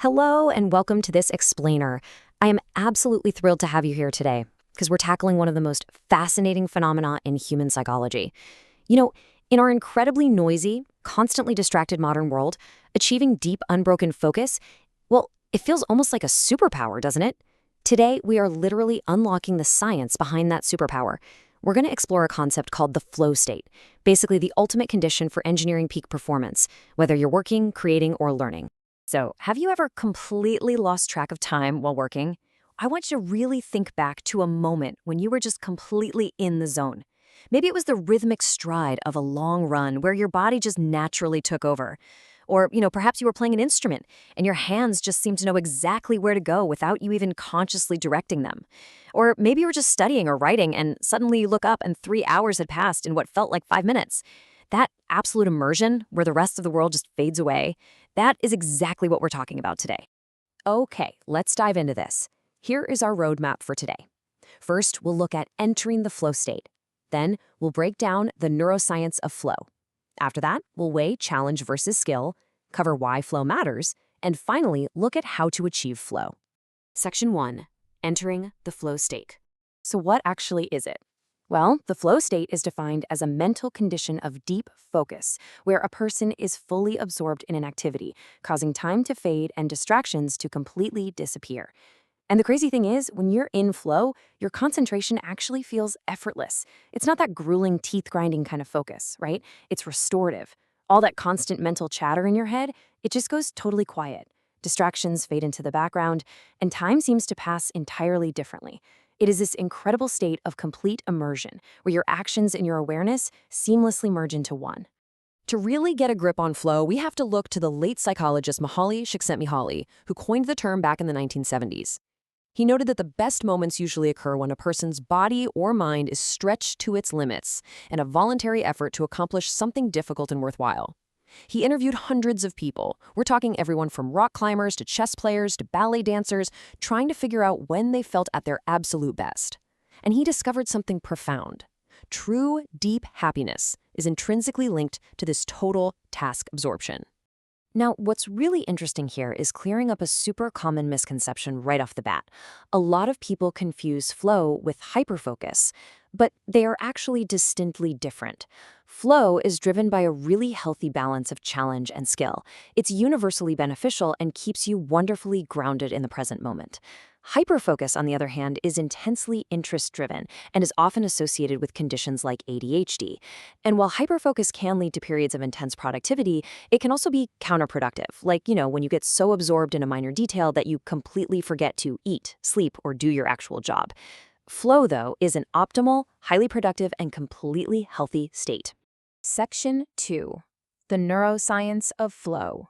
Hello and welcome to this explainer. I am absolutely thrilled to have you here today because we're tackling one of the most fascinating phenomena in human psychology. You know, in our incredibly noisy, constantly distracted modern world, achieving deep, unbroken focus, well, it feels almost like a superpower, doesn't it? Today, we are literally unlocking the science behind that superpower. We're going to explore a concept called the flow state, basically the ultimate condition for engineering peak performance, whether you're working, creating, or learning. So, have you ever completely lost track of time while working? I want you to really think back to a moment when you were just completely in the zone. Maybe it was the rhythmic stride of a long run where your body just naturally took over. Or, perhaps you were playing an instrument and your hands just seemed to know exactly where to go without you even consciously directing them. Or maybe you were just studying or writing and suddenly you look up and 3 hours had passed in what felt like 5 minutes. That absolute immersion, where the rest of the world just fades away, that is exactly what we're talking about today. Okay, let's dive into this. Here is our roadmap for today. First, we'll look at entering the flow state. Then, we'll break down the neuroscience of flow. After that, we'll weigh challenge versus skill, cover why flow matters, and finally, look at how to achieve flow. Section 1. Entering the flow state. So what actually is it? Well, the flow state is defined as a mental condition of deep focus, where a person is fully absorbed in an activity, causing time to fade and distractions to completely disappear. And the crazy thing is, when you're in flow, your concentration actually feels effortless. It's not that grueling, teeth-grinding kind of focus, right? It's restorative. All that constant mental chatter in your head, it just goes totally quiet. Distractions fade into the background, and time seems to pass entirely differently. It is this incredible state of complete immersion, where your actions and your awareness seamlessly merge into one. To really get a grip on flow, we have to look to the late psychologist Mihaly Csikszentmihalyi, who coined the term back in the 1970s. He noted that the best moments usually occur when a person's body or mind is stretched to its limits in a voluntary effort to accomplish something difficult and worthwhile. He interviewed hundreds of people. We're talking everyone from rock climbers to chess players to ballet dancers, trying to figure out when they felt at their absolute best. And he discovered something profound. True, deep happiness is intrinsically linked to this total task absorption. Now, what's really interesting here is clearing up a super common misconception right off the bat. A lot of people confuse flow with hyperfocus, but they are actually distinctly different. Flow is driven by a really healthy balance of challenge and skill. It's universally beneficial and keeps you wonderfully grounded in the present moment. Hyperfocus, on the other hand, is intensely interest-driven and is often associated with conditions like ADHD. And while hyperfocus can lead to periods of intense productivity, it can also be counterproductive, like, when you get so absorbed in a minor detail that you completely forget to eat, sleep, or do your actual job. Flow, though, is an optimal, highly productive, and completely healthy state. Section 2. The neuroscience of flow.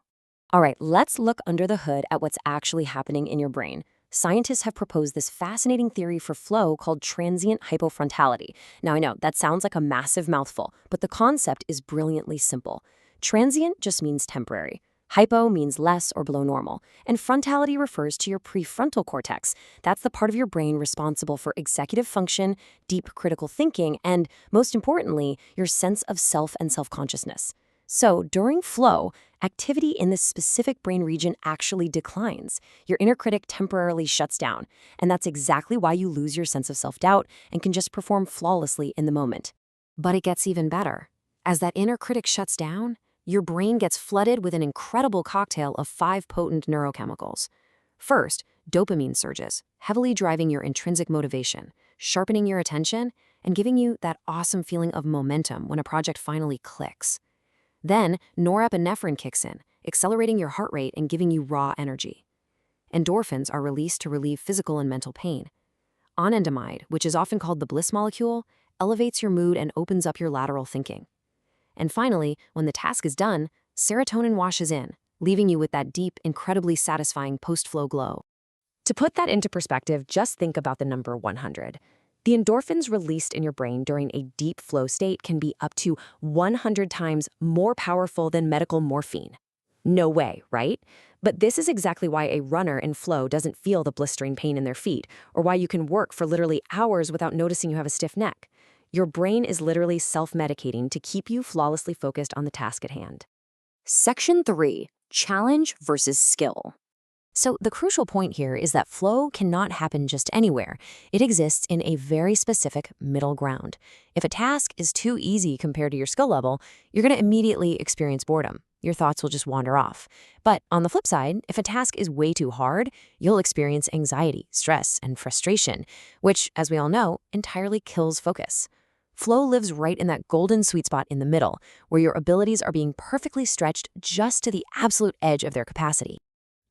All right, let's look under the hood at what's actually happening in your brain. Scientists have proposed this fascinating theory for flow called transient hypofrontality. Now, I know that sounds like a massive mouthful, but the concept is brilliantly simple. Transient just means temporary. Hypo means less or below normal, and frontality refers to your prefrontal cortex. That's the part of your brain responsible for executive function, deep critical thinking, and, most importantly, your sense of self and self-consciousness. So, during flow, activity in this specific brain region actually declines. Your inner critic temporarily shuts down, and that's exactly why you lose your sense of self-doubt and can just perform flawlessly in the moment. But it gets even better. As that inner critic shuts down, your brain gets flooded with an incredible cocktail of 5 potent neurochemicals. First, dopamine surges, heavily driving your intrinsic motivation, sharpening your attention, and giving you that awesome feeling of momentum when a project finally clicks. Then, norepinephrine kicks in, accelerating your heart rate and giving you raw energy. Endorphins are released to relieve physical and mental pain. Anandamide, which is often called the bliss molecule, elevates your mood and opens up your lateral thinking. And finally, when the task is done, serotonin washes in, leaving you with that deep, incredibly satisfying post-flow glow. To put that into perspective, just think about the number 100. The endorphins released in your brain during a deep flow state can be up to 100 times more powerful than medical morphine. No way, right? But this is exactly why a runner in flow doesn't feel the blistering pain in their feet, or why you can work for literally hours without noticing you have a stiff neck. Your brain is literally self-medicating to keep you flawlessly focused on the task at hand. Section 3. Challenge versus skill. So the crucial point here is that flow cannot happen just anywhere. It exists in a very specific middle ground. If a task is too easy compared to your skill level, you're going to immediately experience boredom. Your thoughts will just wander off. But on the flip side, if a task is way too hard, you'll experience anxiety, stress, and frustration, which, as we all know, entirely kills focus. Flow lives right in that golden sweet spot in the middle, where your abilities are being perfectly stretched just to the absolute edge of their capacity.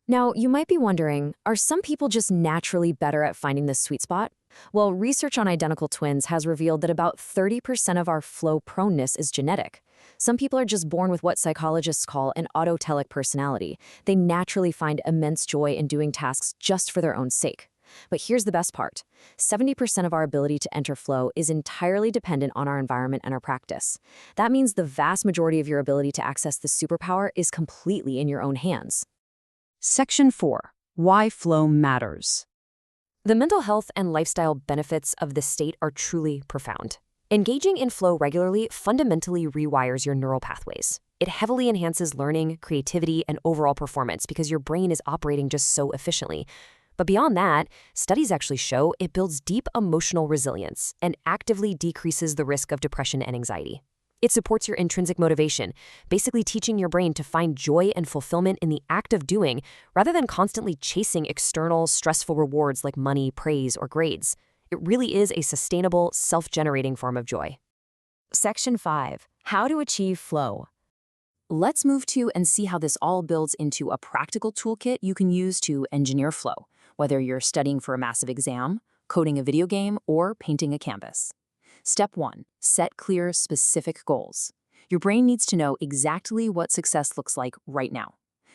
Now, you might be wondering, are some people just naturally better at finding this sweet spot? Well, research on identical twins has revealed that about 30% of our flow proneness is genetic. Some people are just born with what psychologists call an autotelic personality. They naturally find immense joy in doing tasks just for their own sake. But here's the best part. 70% of our ability to enter flow is entirely dependent on our environment and our practice. That means the vast majority of your ability to access the superpower is completely in your own hands. Section 4. Why Flow Matters. The mental health and lifestyle benefits of this state are truly profound. Engaging in flow regularly fundamentally rewires your neural pathways. It heavily enhances learning, creativity, and overall performance because your brain is operating just so efficiently. But beyond that, studies actually show it builds deep emotional resilience and actively decreases the risk of depression and anxiety. It supports your intrinsic motivation, basically teaching your brain to find joy and fulfillment in the act of doing rather than constantly chasing external, stressful rewards like money, praise, or grades. It really is a sustainable, self-generating form of joy. Section 5. How to achieve flow. Let's move to and see how this all builds into a practical toolkit you can use to engineer flow, whether you're studying for a massive exam, coding a video game, or painting a canvas. Step 1. Set clear, specific goals. Your brain needs to know exactly what success looks like right now.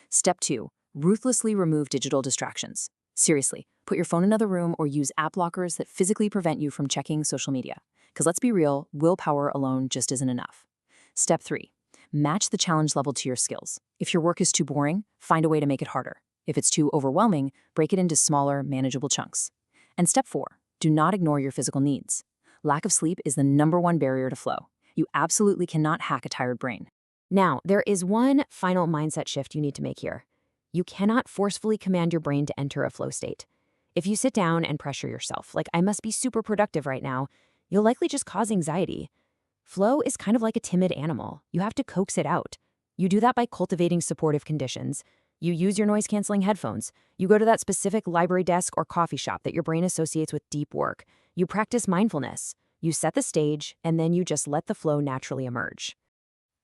Step 2. Ruthlessly remove digital distractions. Seriously, put your phone in another room or use app blockers that physically prevent you from checking social media. Because let's be real, willpower alone just isn't enough. Step 3. Match the challenge level to your skills. If your work is too boring, find a way to make it harder. If it's too overwhelming, break it into smaller, manageable chunks. And Step 4. Do not ignore your physical needs. Lack of sleep is the #1 barrier to flow. You absolutely cannot hack a tired brain. Now, there is one final mindset shift you need to make here. You cannot forcefully command your brain to enter a flow state. If you sit down and pressure yourself, like I must be super productive right now, you'll likely just cause anxiety. Flow is kind of like a timid animal. You have to coax it out. You do that by cultivating supportive conditions. You use your noise-canceling headphones. You go to that specific library desk or coffee shop that your brain associates with deep work. You practice mindfulness. You set the stage, and then you just let the flow naturally emerge.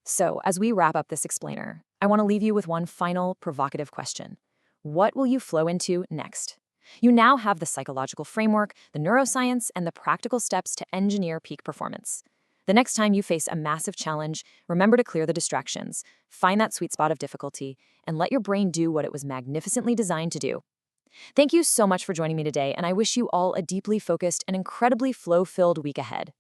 So, as we wrap up this explainer, I want to leave you with one final provocative question. What will you flow into next? You now have the psychological framework, the neuroscience, and the practical steps to engineer peak performance. The next time you face a massive challenge, remember to clear the distractions, find that sweet spot of difficulty, and let your brain do what it was magnificently designed to do. Thank you so much for joining me today, and I wish you all a deeply focused and incredibly flow-filled week ahead.